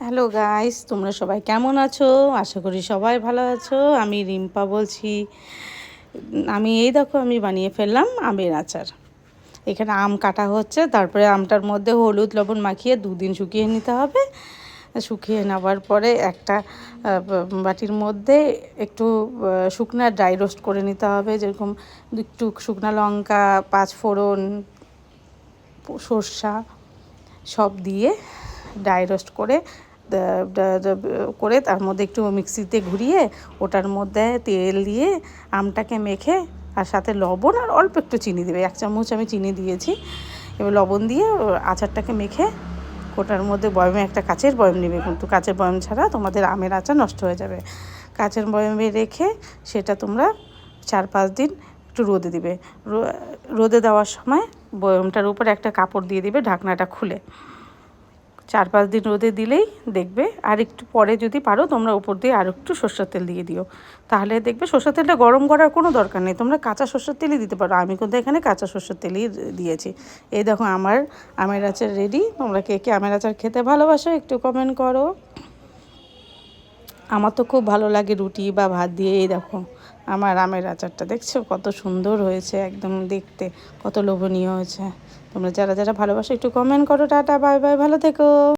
Hello guys, তোমরা সবাই কেমন আছো? আশা করি সবাই ভালো আছো। আমি রিম্পা বলছি। আমি বানিয়ে ফেললাম আমের আচার। এখানে আম কাটা হচ্ছে, তারপরে আমটার মধ্যে হলুদ লবণ মাখিয়ে 2 দিন শুকিয়ে নিতে হবে। শুকিয়ে নেওয়ার পরে একটা বাটির মধ্যে একটু শুকনা ড্রাই রোস্ট করে নিতে হবে, যেরকম একটু শুকনা লঙ্কা, 5 ফোড়ন, সর্ষা সব দিয়ে ড্রাই রোস্ট করে তার মধ্যে একটু মিক্সিতে ঘুরিয়ে ওটার মধ্যে তেল দিয়ে আমটাকে মেখে আর সাথে লবণ আর অল্প একটু চিনি দেবে, 1 চামচ আমি চিনি দিয়েছি। এবার লবণ দিয়ে আচারটাকে মেখে ওটার মধ্যে বয়মে, একটা কাচের বয়ম নেবে, কিন্তু কাচের বয়ম ছাড়া তোমাদের আমের আচার নষ্ট হয়ে যাবে। কাচের বয়মে রেখে সেটা তোমরা 4-5 দিন একটু রোদে দিবে। রোদে দেওয়ার সময় বয়মটার উপর একটা কাপড় দিয়ে দিবে, ঢাকনাটা খুলে। 4-5 দিন রোদে দিলেই দেখবে, আর একটু পরে যদি পারো তোমরা উপর দিয়ে আর একটু সরষের তেল দিয়ে দিও, তাহলে দেখবে সরষের তেলটা গরম করার কোনো দরকার নেই, তোমরা কাঁচা সরষের তেলই দিতে পারো। আমি কিন্তু এখানে কাঁচা সরষের তেলই দিয়েছি। এই দেখো আমার আমের আচার রেডি। তোমরা কে কে আমের আচার খেতে ভালোবাসো একটু কমেন্ট করো। আমার তো খুব ভালো লাগে রুটি বা ভাত দিয়ে। এই দেখো আমার আমের আচারটা, দেখছো কত সুন্দর হয়েছে, একদম দেখতে কত লোভনীয় হয়েছে। তোমরা যারা যারা ভালোবাসো একটু কমেন্ট করো। টাটা, বাই বাই, ভালো থেকো।